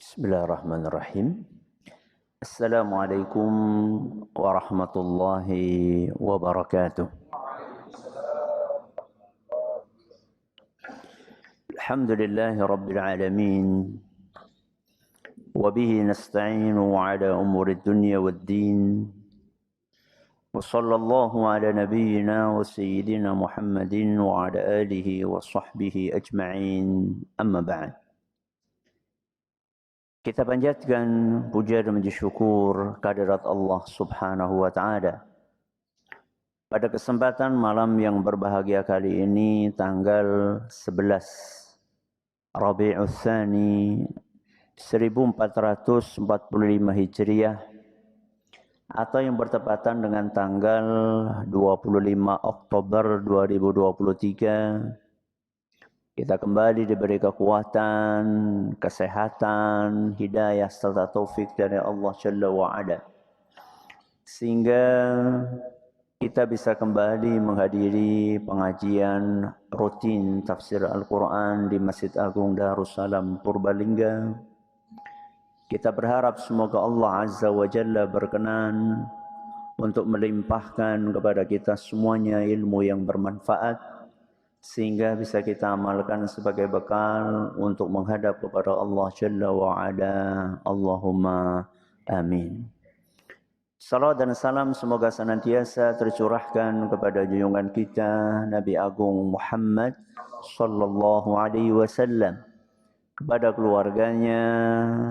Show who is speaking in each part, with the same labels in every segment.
Speaker 1: Bismillahirrahmanirrahim. Assalamualaikum warahmatullahi wabarakatuh. Alhamdulillahi rabbil alamin. Wabihi nasta'inu ala umuri dunya waddin. Wa sallallahu ala nabiyyina wa sayyidina Muhammadin wa ala alihi wa sahbihi ajma'in. Amma ba'd. Kita panjatkan puja dan puji syukur kehadirat Allah Subhanahu wa taala. Pada kesempatan malam yang berbahagia kali ini tanggal 11 Rabiul Tsani 1445 Hijriah atau yang bertepatan dengan tanggal 25 Oktober 2023. Kita kembali diberi kekuatan, kesehatan, hidayah serta taufik dari Allah Jalla wa'ala. Sehingga kita bisa kembali menghadiri pengajian rutin tafsir Al-Quran di Masjid Agung Darussalam Purbalingga. Kita berharap semoga Allah Azza wa Jalla berkenan untuk melimpahkan kepada kita semuanya ilmu yang bermanfaat, sehingga bisa kita amalkan sebagai bekal untuk menghadap kepada Allah Jalla wa'ala. Allahumma amin. Salawat dan salam semoga senantiasa tercurahkan kepada junjungan kita Nabi Agung Muhammad sallallahu alaihi wasallam, kepada keluarganya,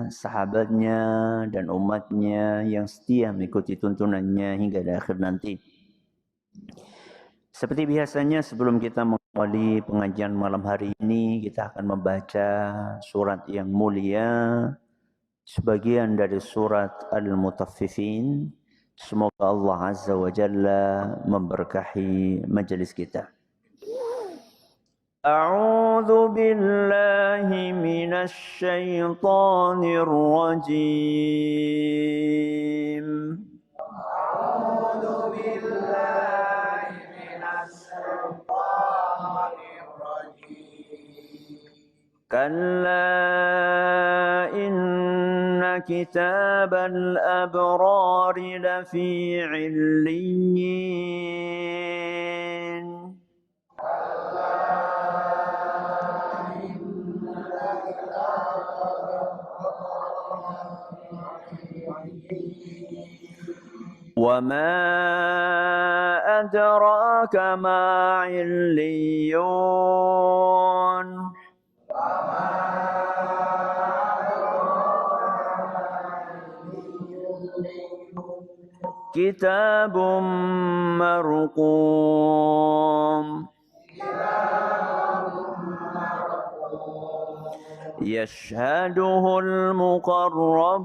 Speaker 1: sahabatnya dan umatnya yang setia mengikuti tuntunannya hingga akhir nanti. Seperti biasanya sebelum kita mengawali pengajian malam hari ini, kita akan membaca surat yang mulia, sebagian dari surat Al-Mutaffifin. Semoga Allah Azza wa Jalla memberkahi majelis kita. A'udzu billahi minasy syaithanir rajim. A'udzu billahi minasy syaitanir rajim. Kalla inna kitabal abrari lafi 'illiyyin. وما أدراك ما عليون كتاب مرقوم يشهده المقربون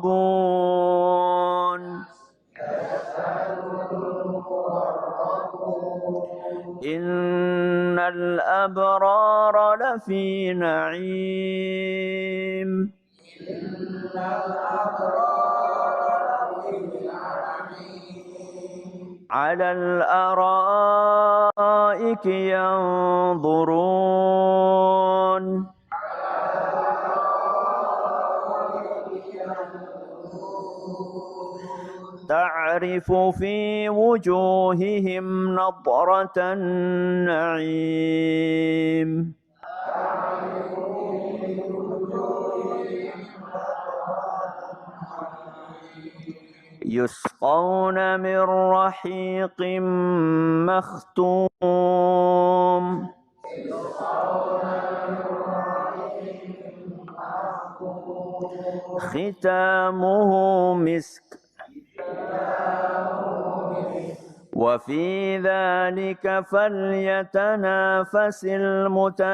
Speaker 1: إن الأبرار لفي نعيم على الأرائك ينظرون تعرف في وجوههم نضرة النعيم يسقون من رحيق مختوم ختامه مسك وفي ذلك فليتنافس المتنافسون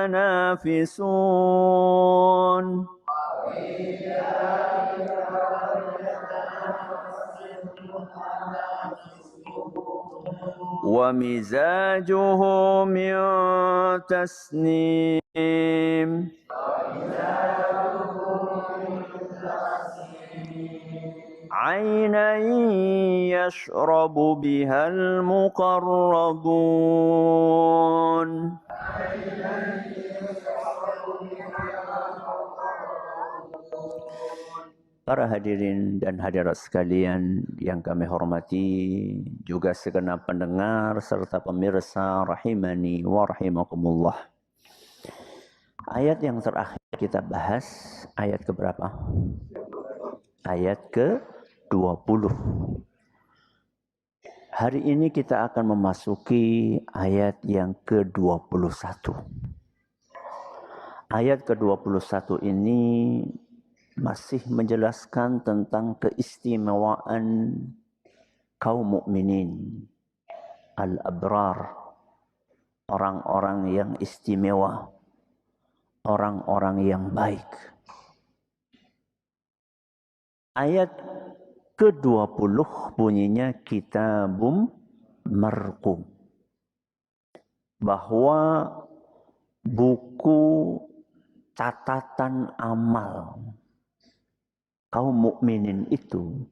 Speaker 1: ومزاجه من تسنيم عينا يشرب بها المقربون Para hadirin dan hadirat sekalian yang kami hormati, juga segenap pendengar serta pemirsa rahimani wa rahimakumullah. Ayat yang terakhir kita bahas, ayat keberapa? Ayat ke-20. Hari ini kita akan memasuki ayat yang ke-21. Ayat ke-21 ini masih menjelaskan tentang keistimewaan kaum mukminin al-abrar, orang-orang yang istimewa, orang-orang yang baik. Ayat ke-20 bunyinya kitabum marqum, bahwa buku catatan amal kaum mukminin itu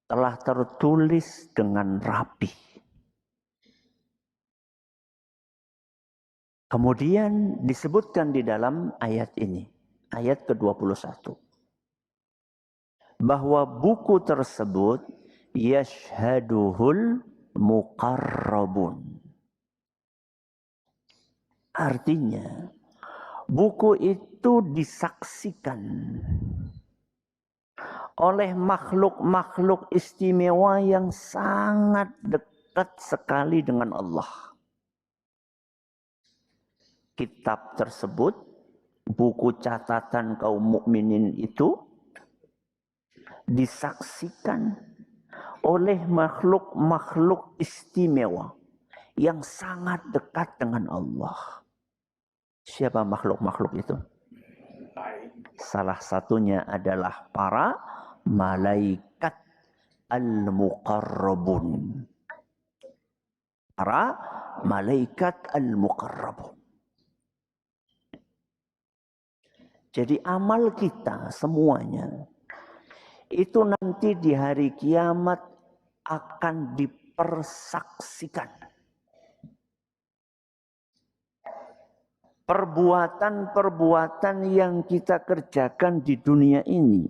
Speaker 1: telah tertulis dengan rapi. Kemudian disebutkan di dalam ayat ini, ayat ke-21, bahwa buku tersebut yashhaduhul muqarrabun. Artinya, buku itu disaksikan oleh makhluk-makhluk istimewa yang sangat dekat sekali dengan Allah. Kitab tersebut, buku catatan kaum mukminin itu disaksikan oleh makhluk-makhluk istimewa yang sangat dekat dengan Allah. Siapa makhluk-makhluk itu? Salah satunya adalah para malaikat al-muqarrabun. Para malaikat al-muqarrabun. Jadi amal kita semuanya itu nanti di hari kiamat akan dipersaksikan. Perbuatan-perbuatan yang kita kerjakan di dunia ini,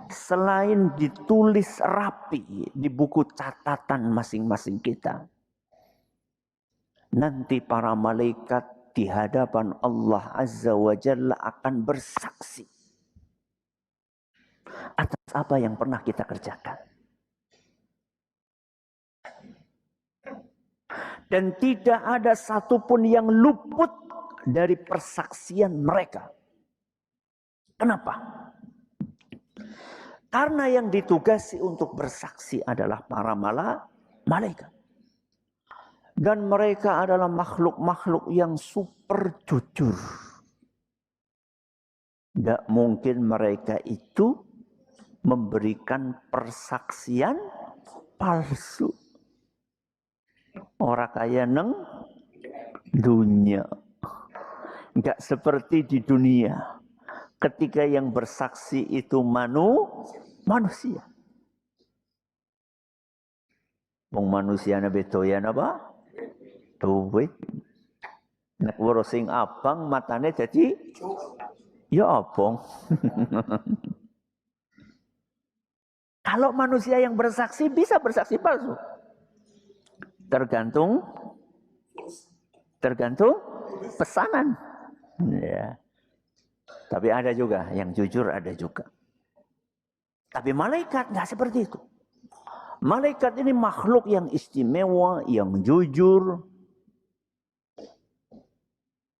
Speaker 1: selain ditulis rapi di buku catatan masing-masing kita, nanti para malaikat di hadapan Allah Azza wa Jalla akan bersaksi atas apa yang pernah kita kerjakan. Dan tidak ada satupun yang luput dari persaksian mereka. Kenapa? Karena yang ditugasi untuk bersaksi adalah para malaikat. Dan mereka adalah makhluk-makhluk yang super jujur. Tidak mungkin mereka itu memberikan persaksian palsu. Orang kaya neng dunia. Enggak seperti di dunia. Ketika yang bersaksi itu manusia. Wong manusia na betoyan apa? Duit. Nek waro sing abang matane jadi ya abang. Kalau manusia yang bersaksi bisa bersaksi palsu. Tergantung pesanan. Ya. Tapi ada juga yang jujur, ada juga. Tapi malaikat nggak seperti itu. Malaikat ini makhluk yang istimewa, yang jujur,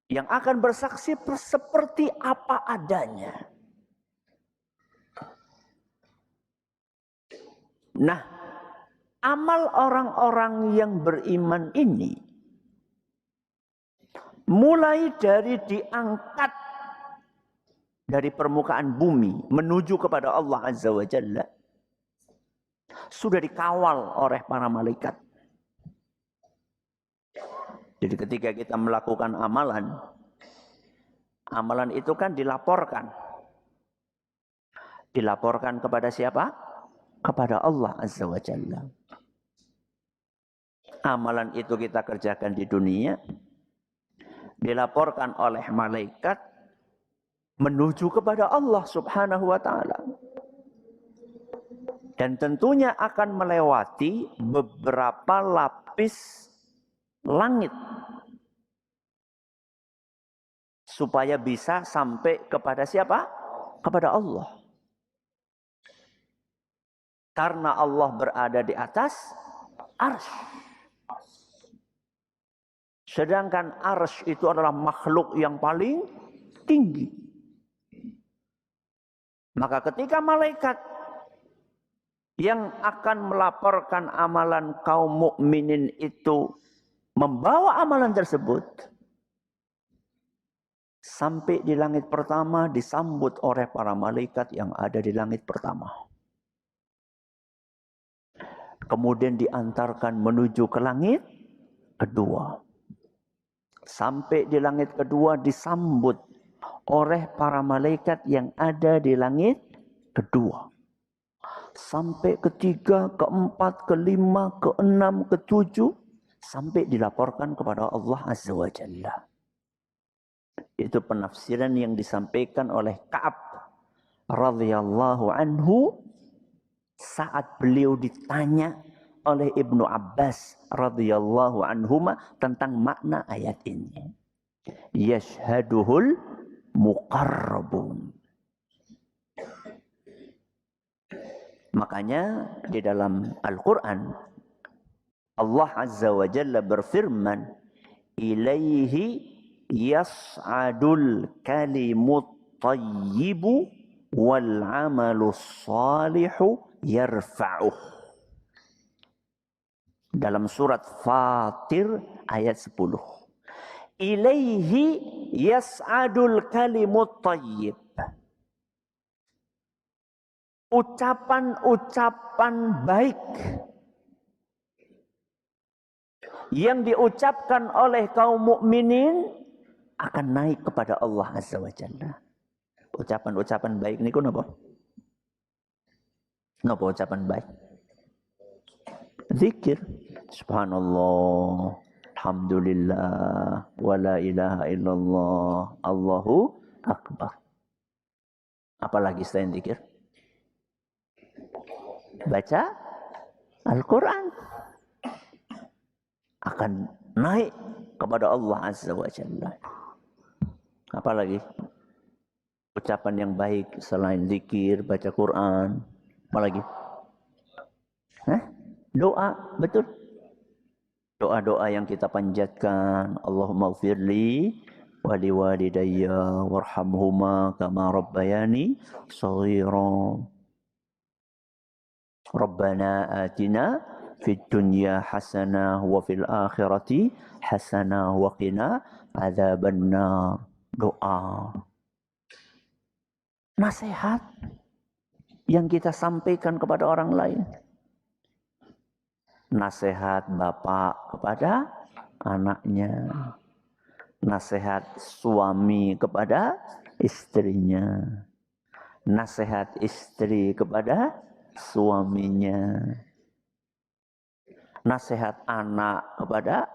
Speaker 1: yang akan bersaksi seperti apa adanya. Nah, amal orang-orang yang beriman ini mulai dari diangkat dari permukaan bumi menuju kepada Allah Azza wa Jalla sudah dikawal oleh para malaikat. Jadi ketika kita melakukan amalan itu kan dilaporkan. Dilaporkan kepada siapa? Kepada Allah Azza wa Jalla. Amalan itu kita kerjakan di dunia, dilaporkan oleh malaikat, menuju kepada Allah Subhanahu wa taala. Dan tentunya akan melewati beberapa lapis langit supaya bisa sampai kepada siapa? Kepada Allah. Karena Allah berada di atas arsy. Sedangkan arsy itu adalah makhluk yang paling tinggi. Maka ketika malaikat yang akan melaporkan amalan kaum mukminin itu membawa amalan tersebut sampai di langit pertama, disambut oleh para malaikat yang ada di langit pertama. Kemudian diantarkan menuju ke langit kedua. Sampai di langit kedua disambut oleh para malaikat yang ada di langit kedua. Sampai ketiga, keempat, kelima, keenam, ketujuh, sampai dilaporkan kepada Allah Azza wa Jalla. Itu penafsiran yang disampaikan oleh Ka'ab radhiyallahu anhu saat beliau ditanya oleh Ibnu Abbas radhiyallahu anhuma tentang makna ayat ini. Yashhaduhul muqarrabun. Makanya di dalam Al-Quran Allah Azza wa Jalla berfirman, ilaihi yas'adul kalimut tayyibu wal amalus salihu yarfa'uh. Dalam surat Fatir ayat 10. Ilaihi yas'adul kalimut tayyib. Ucapan-ucapan baik yang diucapkan oleh kaum mukminin akan naik kepada Allah Azza wa Jalla. Ucapan-ucapan baik ini kenapa? Kenapa ucapan baik? Zikir. Subhanallah, alhamdulillah, wa la ilaha illallah, Allahu akbar. Apalagi selain zikir? Baca Al-Quran akan naik kepada Allah Azza wa Jalla. Apalagi ucapan yang baik selain zikir, baca Quran, apalagi? Doa, betul. Doa-doa yang kita panjatkan, Allahumma gfirli wa liwalidayya warhamhuma kama rabbayani shaghira. Rabbana atina fid dunya hasanah wa fil akhirati hasanah wa qina adzabannar. Doa. Nasihat yang kita sampaikan kepada orang lain. Nasihat bapak kepada anaknya. Nasihat suami kepada istrinya. Nasihat istri kepada suaminya. Nasihat anak kepada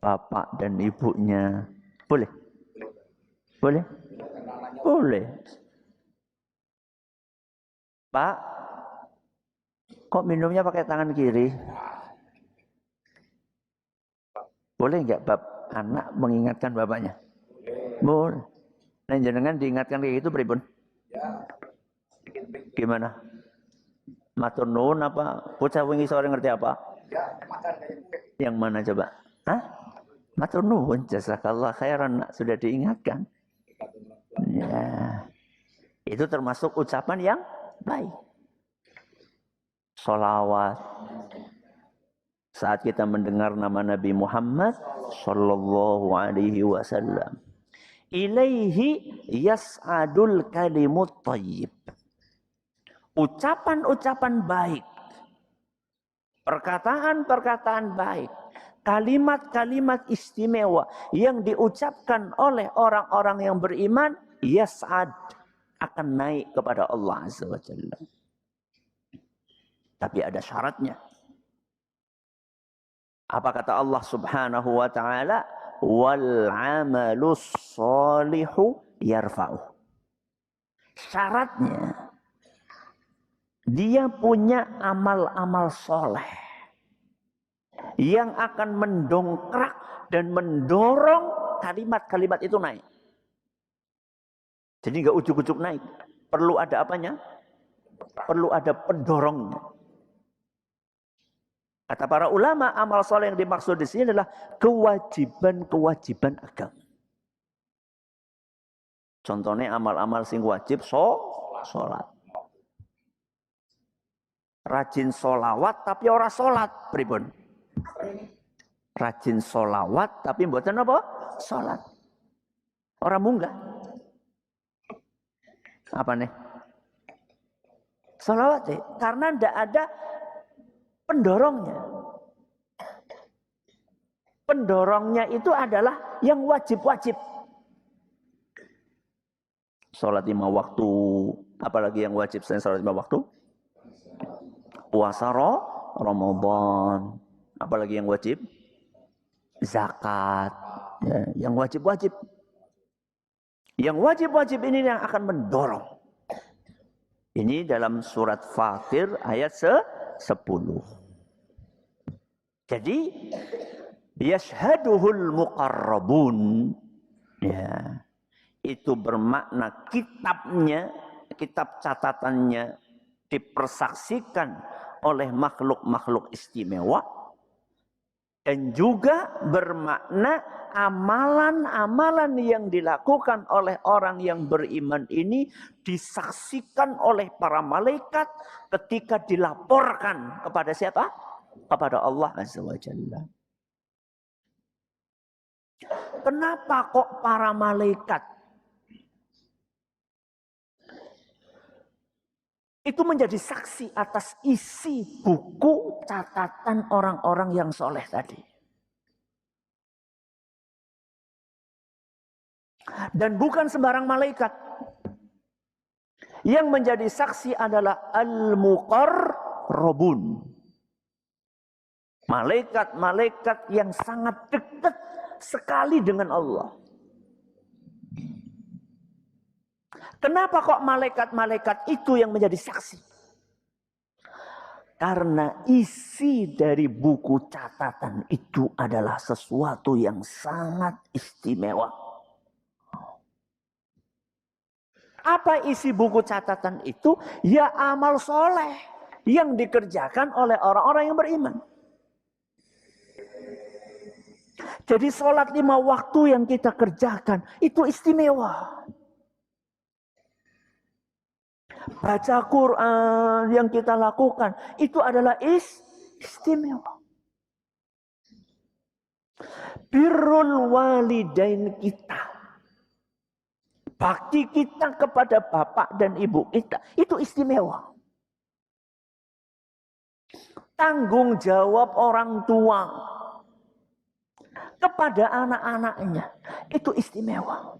Speaker 1: bapak dan ibunya. Boleh? Boleh? Boleh. Pak, kok minumnya pakai tangan kiri? Boleh enggak anak mengingatkan bapaknya? Boleh. Nah, jangan diingatkan kayak gitu pripun? Gimana? Matur nuwun apa? Bocah wingi sore ngerti apa? Yang mana coba? Hah? Matur nuwun, jazakallah khairan, sudah diingatkan. Ya. Itu termasuk ucapan yang baik. Sholawat. Saat kita mendengar nama Nabi Muhammad sallallahu alaihi wasallam. Ilaihi yas'adul kalimut thayyib. Ucapan-ucapan baik, perkataan-perkataan baik, kalimat-kalimat istimewa yang diucapkan oleh orang-orang yang beriman, yas'ad, akan naik kepada Allah Azza wa Jalla. Tapi ada syaratnya. Apa kata Allah Subhanahu wa taala? Wal 'amalus shalihu yarfa'u. Syaratnya dia punya amal-amal soleh yang akan mendongkrak dan mendorong kalimat-kalimat itu naik. Jadi nggak ujuk-ujuk naik. Perlu ada apanya? Perlu ada pendorongnya. Kata para ulama, amal soleh yang dimaksud di sini adalah kewajiban-kewajiban agama. Contohnya amal-amal sing wajib sholat. Rajin sholawat tapi ora sholat, pripun? Rajin sholawat tapi mboten apa? Sholat. Orang munggah. Apa nih? Sholawat deh. Karena tidak ada pendorongnya. Pendorongnya itu adalah yang wajib-wajib. Sholat 5 waktu. Apalagi yang wajib selain sholat 5 waktu? Puasa Ramadan. Apalagi yang wajib? Zakat. Ya, yang wajib-wajib. Yang wajib-wajib ini yang akan mendorong. Ini dalam surat Fatir ayat 10. Jadi yashhaduhul muqarrabun. Ya. Itu bermakna kitabnya, kitab catatannya dipersaksikan oleh makhluk-makhluk istimewa. Dan juga bermakna amalan-amalan yang dilakukan oleh orang yang beriman ini disaksikan oleh para malaikat ketika dilaporkan kepada siapa? Kepada Allah Azza wa Jalla. Kenapa kok para malaikat itu menjadi saksi atas isi buku catatan orang-orang yang soleh tadi? Dan bukan sembarang malaikat. Yang menjadi saksi adalah al-muqarrabun. Malaikat-malaikat yang sangat dekat sekali dengan Allah. Kenapa kok malaikat-malaikat itu yang menjadi saksi? Karena isi dari buku catatan itu adalah sesuatu yang sangat istimewa. Apa isi buku catatan itu? Ya amal soleh yang dikerjakan oleh orang-orang yang beriman. Jadi sholat 5 waktu yang kita kerjakan itu istimewa. Baca Quran yang kita lakukan itu adalah istimewa. Birrul walidain kita, bakti kita kepada bapak dan ibu kita itu istimewa. Tanggung jawab orang tua kepada anak-anaknya itu istimewa.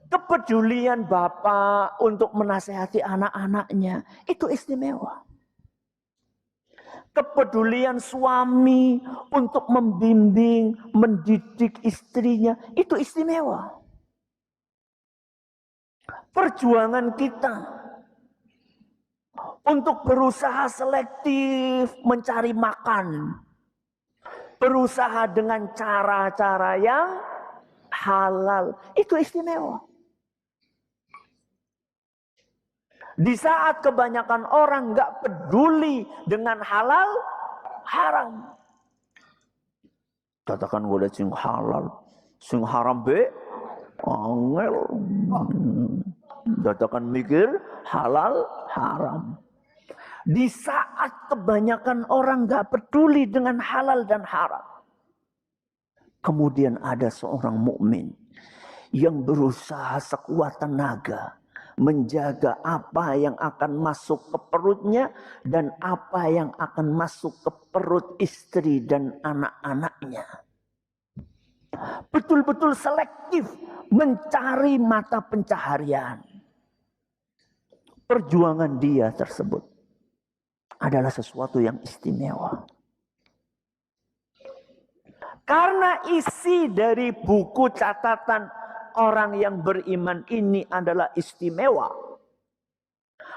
Speaker 1: Kepedulian bapak untuk menasehati anak-anaknya itu istimewa. Kepedulian suami untuk membimbing, mendidik istrinya itu istimewa. Perjuangan kita untuk berusaha selektif mencari makan, berusaha dengan cara-cara yang halal itu istimewa. Di saat kebanyakan orang nggak peduli dengan halal, haram. Katakan gue sing halal, sing haram be, angel. Katakan mikir halal, haram. Di saat kebanyakan orang nggak peduli dengan halal dan haram, kemudian ada seorang mukmin yang berusaha sekuat tenaga menjaga apa yang akan masuk ke perutnya dan apa yang akan masuk ke perut istri dan anak-anaknya. Betul-betul selektif mencari mata pencaharian. Perjuangan dia tersebut adalah sesuatu yang istimewa. Karena isi dari buku catatan orang yang beriman ini adalah istimewa.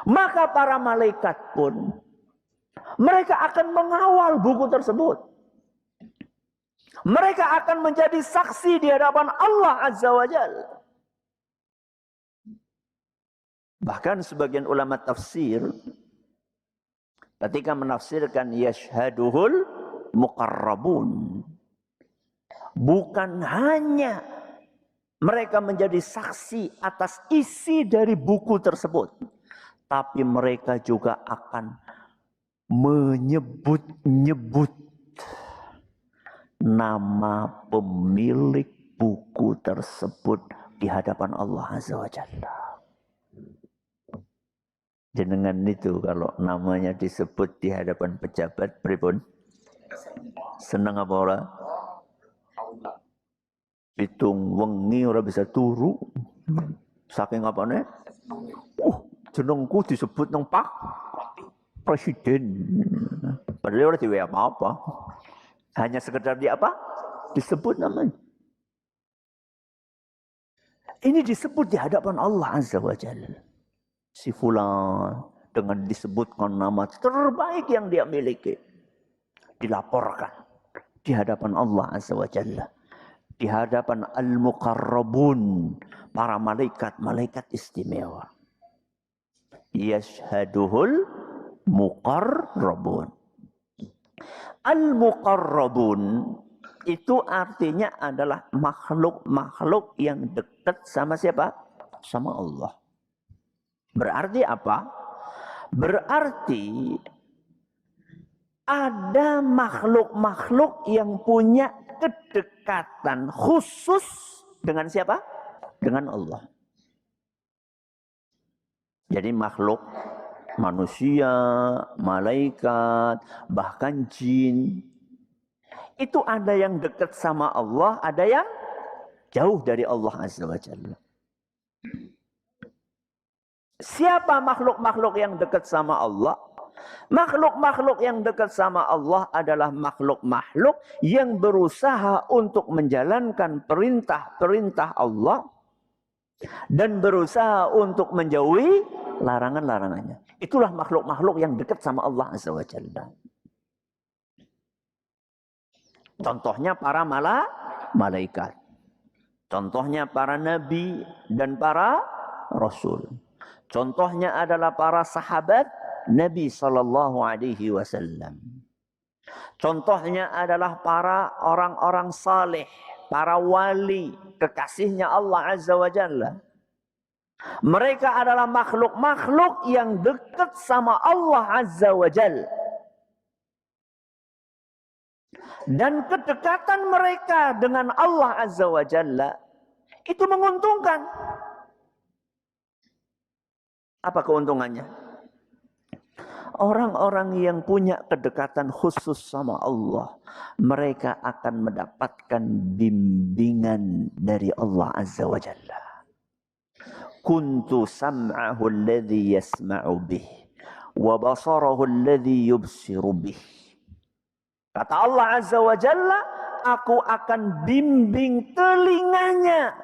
Speaker 1: Maka para malaikat pun mereka akan mengawal buku tersebut. Mereka akan menjadi saksi di hadapan Allah Azza wa Jalla. Bahkan sebagian ulama tafsir ketika menafsirkan yashhaduhul muqarrabun, bukan hanya mereka menjadi saksi atas isi dari buku tersebut, tapi mereka juga akan menyebut-nyebut nama pemilik buku tersebut di hadapan Allah Azza wa Jalla. Jenengan itu kalau namanya disebut di hadapan pejabat, pripun? Seneng apa ora? Pitung wengi ora bisa turu. Saking apane? Jenengku disebut nang Pak Presiden. Padahal ora diwe apa-apa. Hanya sekedar di apa? Disebut namanya. Ini disebut di hadapan Allah Azza wa Jalla. Si fulan dengan disebutkan nama terbaik yang dia miliki dilaporkan di hadapan Allah Azza wa Jalla, di hadapan al-muqarrabun, para malaikat istimewa. Yashhaduhul muqarrabun. Al-muqarrabun itu artinya adalah makhluk-makhluk yang dekat sama siapa? Sama Allah. Berarti apa? Berarti ada makhluk-makhluk yang punya kedekatan khusus dengan siapa? Dengan Allah. Jadi makhluk manusia, malaikat, bahkan jin, itu ada yang dekat sama Allah, ada yang jauh dari Allah Azza wa Jalla. Siapa makhluk-makhluk yang dekat sama Allah? Makhluk-makhluk yang dekat sama Allah adalah makhluk-makhluk yang berusaha untuk menjalankan perintah-perintah Allah dan berusaha untuk menjauhi larangan-larangannya. Itulah makhluk-makhluk yang dekat sama Allah Azza wa Jalla. Contohnya para malaikat. Contohnya para nabi dan para rasul. Contohnya adalah para sahabat Nabi sallallahu alaihi wasallam. Contohnya adalah para orang-orang saleh, para wali, kekasihnya Allah Azza wa Jalla. Mereka adalah makhluk-makhluk yang dekat sama Allah Azza wa Jalla. Dan kedekatan mereka dengan Allah Azza wa Jalla itu menguntungkan. Apa keuntungannya? Orang-orang yang punya kedekatan khusus sama Allah, mereka akan mendapatkan bimbingan dari Allah Azza wa Jalla. Kuntu sam'ahu alladhi yasma'u bih, wa basarahu alladhi yubsiru bih. Kata Allah Azza wa Jalla, aku akan bimbing telinganya,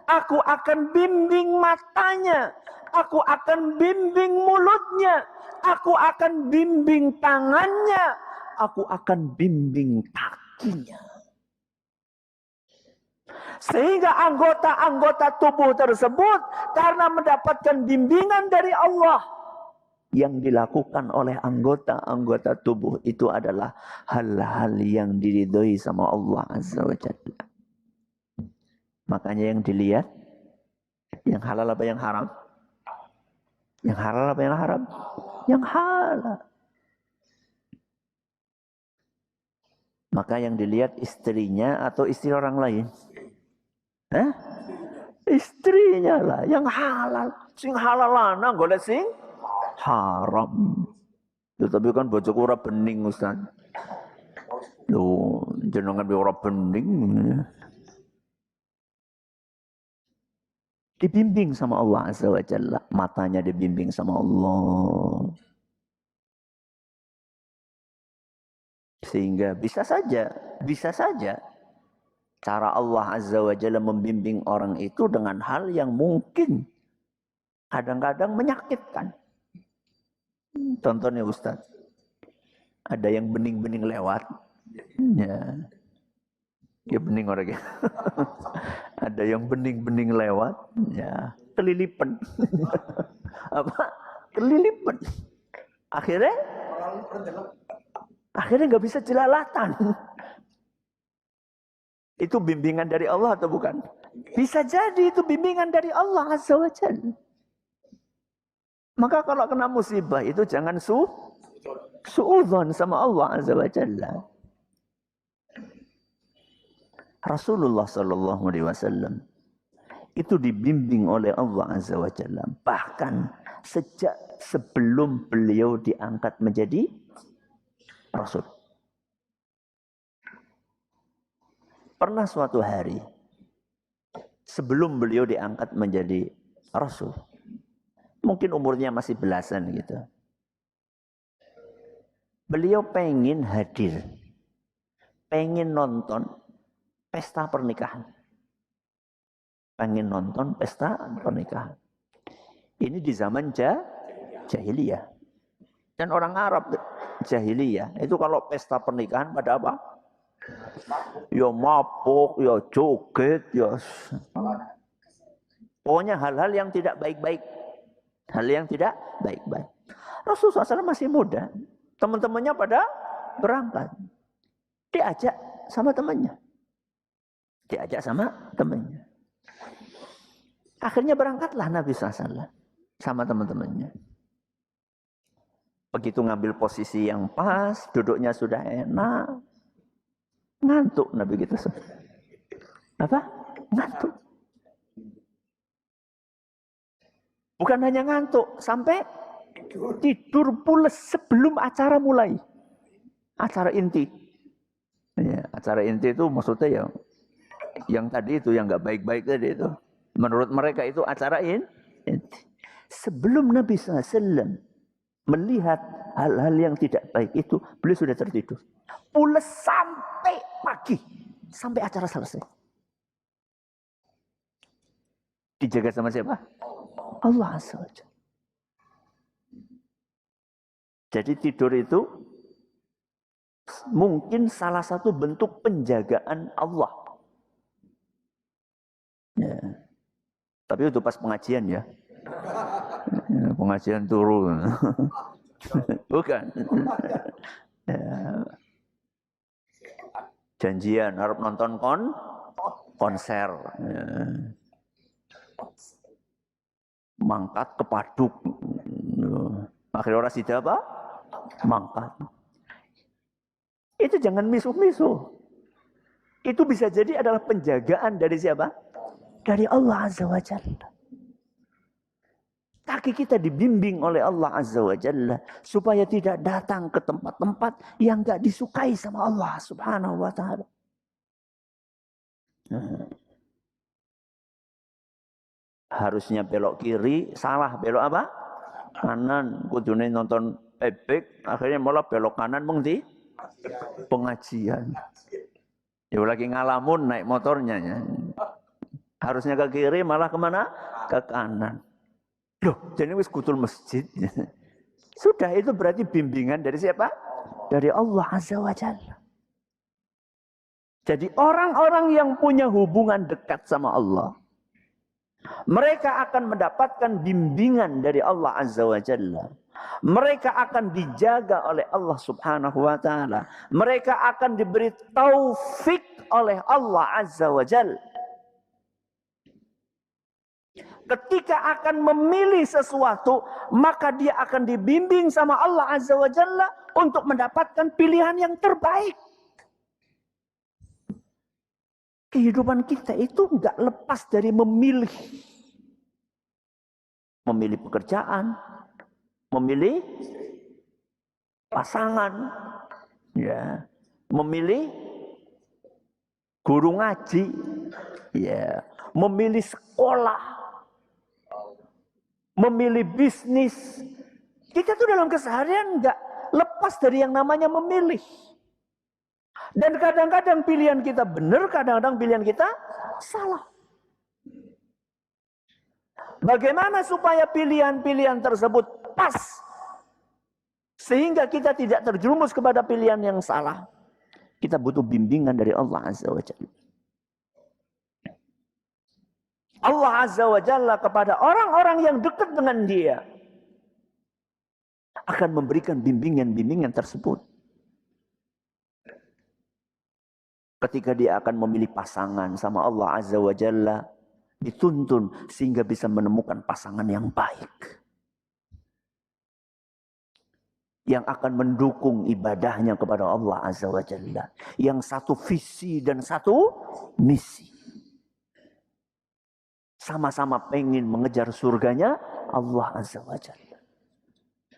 Speaker 1: aku akan bimbing matanya, aku akan bimbing mulutnya, aku akan bimbing tangannya, aku akan bimbing kakinya. Sehingga anggota-anggota tubuh tersebut karena mendapatkan bimbingan dari Allah, yang dilakukan oleh anggota-anggota tubuh itu adalah hal-hal yang diridhoi sama Allah Azza wa Jalla. Makanya yang dilihat, yang halal apa yang haram? Yang halal apa yang haram? Yang halal. Maka yang dilihat istrinya atau istri orang lain? Hah? Istrinya lah, yang halal. Sing halal lanang golek sing haram. Ya, tapi kan bojoku ora bening Ustaz. Loh, jenengan ora bening. Dibimbing sama Allah Azza wa Jalla. Matanya dibimbing sama Allah. Sehingga bisa saja Cara Allah Azza wa Jalla membimbing orang itu dengan hal yang mungkin kadang-kadang menyakitkan. Contohnya Ustaz, ada yang bening-bening lewat. Ya bening orangnya. Ada yang bening-bening lewat, ya kelilipan. Apa? Kelilipan. Akhirnya nggak bisa jelalatan. Itu bimbingan dari Allah atau bukan? Bisa jadi itu bimbingan dari Allah Azza wa Jalla. Maka kalau kena musibah itu jangan suudzon sama Allah Azza wa Jalla. Rasulullah sallallahu alaihi wasallam itu dibimbing oleh Allah Azza wa Jalla. Bahkan sejak sebelum beliau diangkat menjadi Rasul. Pernah suatu hari sebelum beliau diangkat menjadi Rasul, mungkin umurnya masih belasan gitu, beliau pengen hadir, pengen nonton pesta pernikahan. Pengen nonton pesta pernikahan. Ini di zaman jahiliyah. Dan orang Arab jahiliyah itu kalau pesta pernikahan pada apa? Ya mabuk, ya joget, ya pokoknya hal-hal yang tidak baik-baik. Hal yang tidak baik-baik. Rasulullah SAW masih muda. Teman-temannya pada berangkat. Diajak sama temannya. Akhirnya berangkatlah Nabi SAW sama teman-temannya. Begitu ngambil posisi yang pas, duduknya sudah enak, ngantuk Nabi gitu. Apa? Ngantuk. Bukan hanya ngantuk, sampai tidur pules sebelum acara mulai. Acara inti. Ya, acara inti itu maksudnya ya yang tadi itu, yang nggak baik-baik tadi itu. Menurut mereka itu acara inti. Sebelum Nabi SAW melihat hal-hal yang tidak baik itu, beliau sudah tertidur. Pules sampai pagi. Sampai acara selesai. Dijaga sama siapa? Allah Azza wa Jalla. Jadi tidur itu mungkin salah satu bentuk penjagaan Allah. Ya. Tapi itu pas pengajian ya. Pengajian turun. Bukan. Ya. Janjian harus nonton konser. Ya. Mangkat kepaduk. Akhirnya orang sida apa? Mangkat. Itu jangan misuh-misuh. Itu bisa jadi adalah penjagaan dari siapa? Dari Allah Azza wa Jalla. Kaki kita dibimbing oleh Allah Azza wa Jalla supaya tidak datang ke tempat-tempat yang enggak disukai sama Allah Subhanahu wa taala. Harusnya belok kiri, salah belok apa? Kanan. Kudune nonton ebek, akhirnya malah belok kanan mengdi pengajian. Ya lagi ngalamun naik motornya ya. Harusnya ke kiri malah kemana? Ke kanan. Loh, jadi wis kutul masjid. Sudah, itu berarti bimbingan dari siapa? Dari Allah Azza wa Jalla. Jadi orang-orang yang punya hubungan dekat sama Allah, mereka akan mendapatkan bimbingan dari Allah Azza wa Jalla. Mereka akan dijaga oleh Allah Subhanahu wa taala. Mereka akan diberi taufik oleh Allah Azza wa Jalla. Ketika akan memilih sesuatu, maka dia akan dibimbing sama Allah Azza wa Jalla untuk mendapatkan pilihan yang terbaik. Kehidupan kita itu enggak lepas dari memilih. Memilih pekerjaan, memilih pasangan, ya, memilih guru ngaji, ya, memilih sekolah, memilih bisnis. Kita tuh dalam keseharian enggak lepas dari yang namanya memilih. Dan kadang-kadang pilihan kita benar, kadang-kadang pilihan kita salah. Bagaimana supaya pilihan-pilihan tersebut pas? Sehingga kita tidak terjerumus kepada pilihan yang salah. Kita butuh bimbingan dari Allah Azza wa Jalla. Allah Azza wa Jalla kepada orang-orang yang dekat dengan dia akan memberikan bimbingan-bimbingan tersebut. Ketika dia akan memilih pasangan sama Allah Azza wa Jalla, dituntun sehingga bisa menemukan pasangan yang baik. Yang akan mendukung ibadahnya kepada Allah Azza wa Jalla. Yang satu visi dan satu misi. Sama-sama pengen mengejar surganya Allah Azza wa Jalla.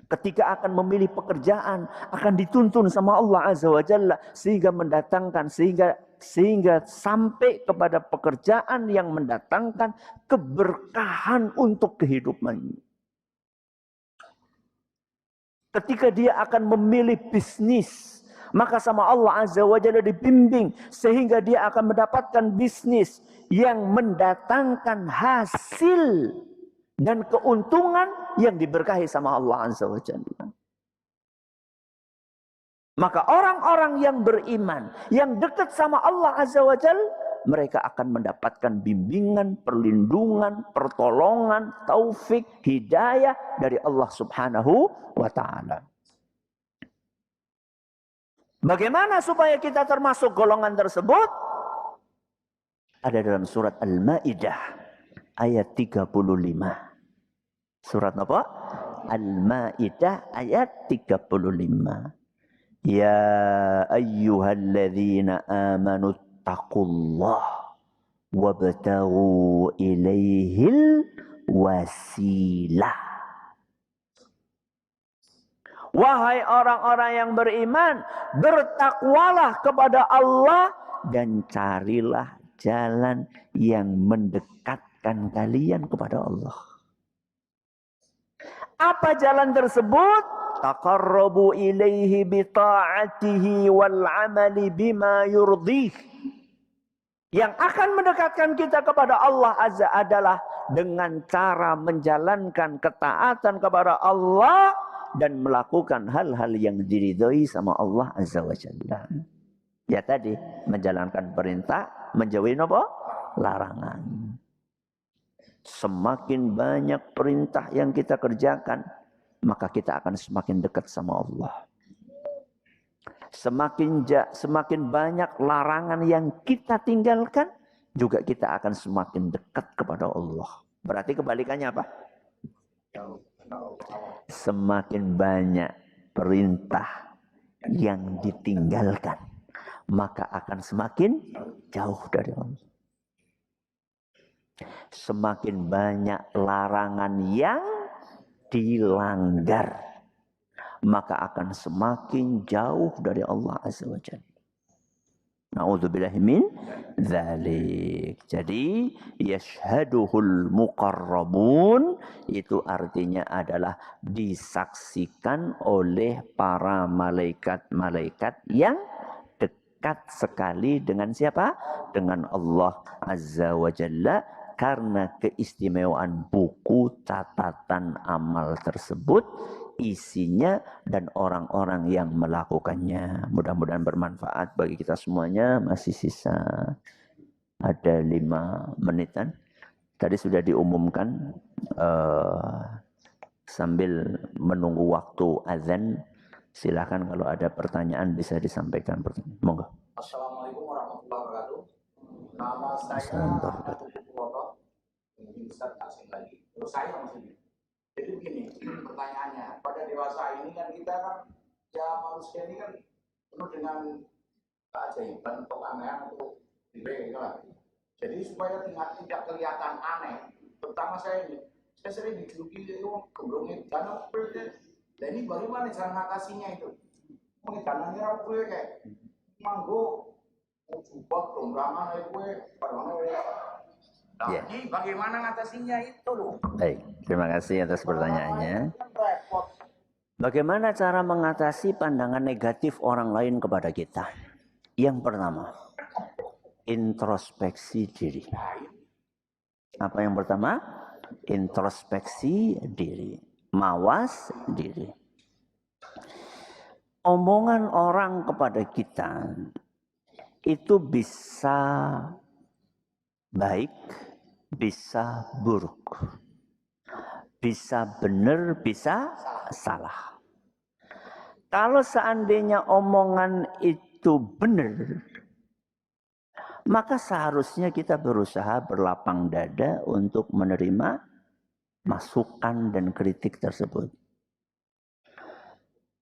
Speaker 1: Ketika akan memilih pekerjaan, akan dituntun sama Allah Azza wa Jalla sehingga mendatangkan, sehingga sampai kepada pekerjaan yang mendatangkan keberkahan untuk kehidupannya. Ketika dia akan memilih bisnis, maka sama Allah Azza wa Jalla dibimbing sehingga dia akan mendapatkan bisnis yang mendatangkan hasil dan keuntungan yang diberkahi sama Allah Azza wa Jalla. Maka orang-orang yang beriman, yang dekat sama Allah Azza wa Jalla, mereka akan mendapatkan bimbingan, perlindungan, pertolongan, taufik, hidayah dari Allah Subhanahu wa Ta'ala. Bagaimana supaya kita termasuk golongan tersebut? Ada dalam surat Al-Maidah ayat 35. Surat apa? Al-Maidah ayat 35. Ya ayyuhalladzina amanu taqullah wabtaghu ilaihil wasilah. Wahai orang-orang yang beriman, bertakwalah kepada Allah dan carilah jalan yang mendekatkan kalian kepada Allah. Apa jalan tersebut? Taqarrabu ilaihi bita'atihi wal amali bima yurdih. Yang akan mendekatkan kita kepada Allah Azza adalah dengan cara menjalankan ketaatan kepada Allah dan melakukan hal-hal yang diridhoi sama Allah Azza wa Jalla. Ya tadi, menjalankan perintah, menjauhi apa? Larangan. Semakin banyak perintah yang kita kerjakan, maka kita akan semakin dekat sama Allah. Semakin banyak larangan yang kita tinggalkan, juga kita akan semakin dekat kepada Allah. Berarti kebalikannya apa? Semakin banyak perintah yang ditinggalkan, maka akan semakin jauh dari Allah. Semakin banyak larangan yang dilanggar, maka akan semakin jauh dari Allah Azza wa Jalla. Na'udzubillahi min dzalik. Jadi yashhaduhul muqarrabun itu artinya adalah disaksikan oleh para malaikat-malaikat yang dekat sekali dengan siapa? Dengan Allah Azza wa Jalla. Karena keistimewaan buku catatan amal tersebut, isinya dan orang-orang yang melakukannya. Mudah-mudahan bermanfaat bagi kita semuanya. Masih sisa ada 5 menitan. Tadi sudah diumumkan sambil menunggu waktu azan. Silakan kalau ada pertanyaan bisa disampaikan. Monggo.
Speaker 2: Assalamualaikum warahmatullahi wabarakatuh. Nama saya mungkin Ustaz asing lagi. Terus saya maksudnya. Jadi begini, pertanyaannya, pada dewasa ini kan kita kan, ya manusia ini kan penuh dengan keajaiban, keanehan untuk diri kan. Jadi supaya tidak kelihatan aneh, terutama saya sering dijuluki itu gemblongnya danau kulit. Dan ini bagaimana cara mengatasinya itu? Mungkin dananya kulit kayak manggo, jubah, dongrangan, kue, padahal nah, ya. Ini bagaimana ngatasinya itu loh?
Speaker 1: Baik, terima kasih atas pertanyaannya. Bagaimana cara mengatasi pandangan negatif orang lain kepada kita? Yang pertama, introspeksi diri. Apa yang pertama? Introspeksi diri. Mawas diri. Omongan orang kepada kita itu bisa baik, bisa buruk. Bisa benar, bisa salah. Kalau seandainya omongan itu benar, maka seharusnya kita berusaha berlapang dada untuk menerima masukan dan kritik tersebut.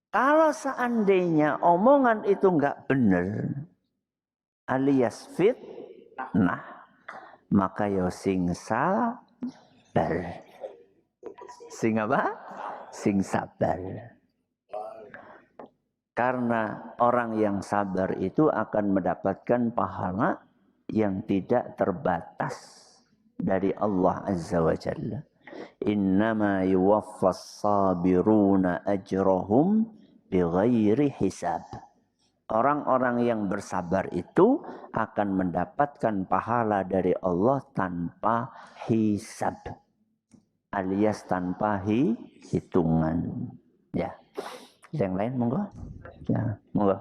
Speaker 1: Kalau seandainya omongan itu enggak benar, alias fitnah, maka ya sing sabar. Sing apa? Sing sabar. Karena orang yang sabar itu akan mendapatkan pahala yang tidak terbatas dari Allah Azza wa Jalla. Innama yuwaffas sabiruna ajrahum bighairi hisab. Orang-orang yang bersabar itu akan mendapatkan pahala dari Allah tanpa hisab. Alias tanpa hitungan. Ya. Yang lain monggo. Ya, monggo.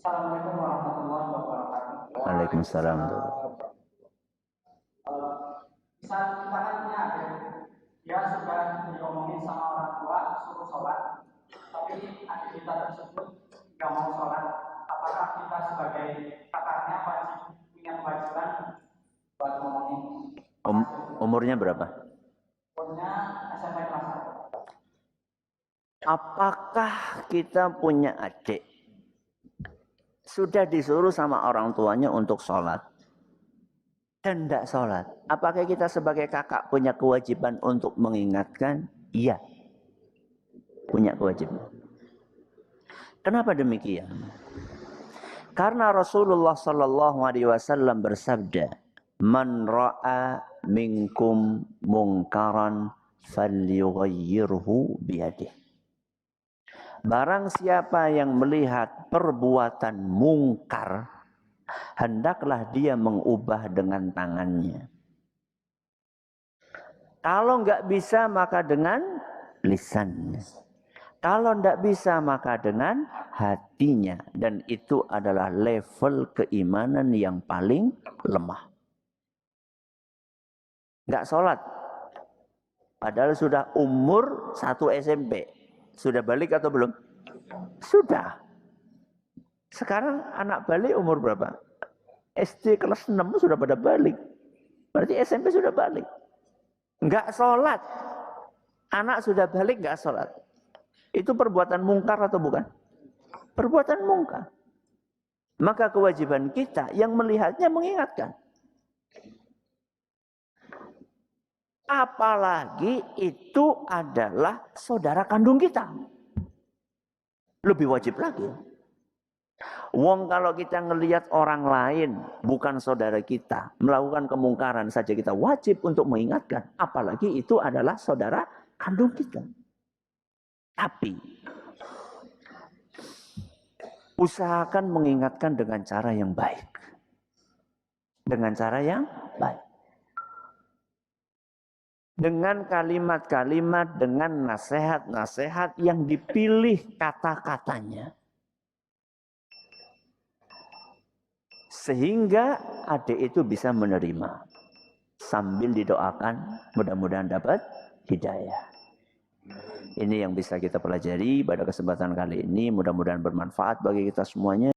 Speaker 3: Assalamualaikum warahmatullahi wabarakatuh.
Speaker 1: Waalaikumsalam.
Speaker 3: Bisa kita kan punya adik, dia sudah diomongin sama orang tua suruh sholat, tapi adik kita tersebut nggak mau sholat. Apakah kita sebagai kakaknya wajib punya kewajiban buat ngomongin?
Speaker 1: Umurnya berapa?
Speaker 3: Umurnya SMP kelas 1.
Speaker 1: Apakah kita punya adik sudah disuruh sama orang tuanya untuk sholat dan tidak sholat? Apakah kita sebagai kakak punya kewajiban untuk mengingatkan? Iya, punya kewajiban. Kenapa demikian? Karena Rasulullah Sallallahu Alaihi Wasallam bersabda, "Man ra'a minkum mungkaran falyughayyirhu biyadihi." Barang siapa yang melihat perbuatan mungkar, hendaklah dia mengubah dengan tangannya. Kalau enggak bisa maka dengan lisannya. Kalau enggak bisa maka dengan hatinya. Dan itu adalah level keimanan yang paling lemah. Enggak sholat. Padahal sudah umur 1 SMP. Sudah balik atau belum? Sudah. Sekarang anak balik umur berapa? SD kelas 6 sudah pada balik. Berarti SMP sudah balik. Enggak sholat. Anak sudah balik enggak sholat. Itu perbuatan mungkar atau bukan? Perbuatan mungkar. Maka kewajiban kita yang melihatnya mengingatkan. Apalagi itu adalah saudara kandung kita. Lebih wajib lagi. Wong kalau kita ngelihat orang lain, bukan saudara kita, melakukan kemungkaran saja kita wajib untuk mengingatkan. Apalagi itu adalah saudara kandung kita. Tapi, usahakan mengingatkan dengan cara yang baik. Dengan cara yang baik. Dengan kalimat-kalimat, dengan nasihat-nasihat yang dipilih kata-katanya. Sehingga adik itu bisa menerima. Sambil didoakan, mudah-mudahan dapat hidayah. Ini yang bisa kita pelajari pada kesempatan kali ini. Mudah-mudahan bermanfaat bagi kita semuanya.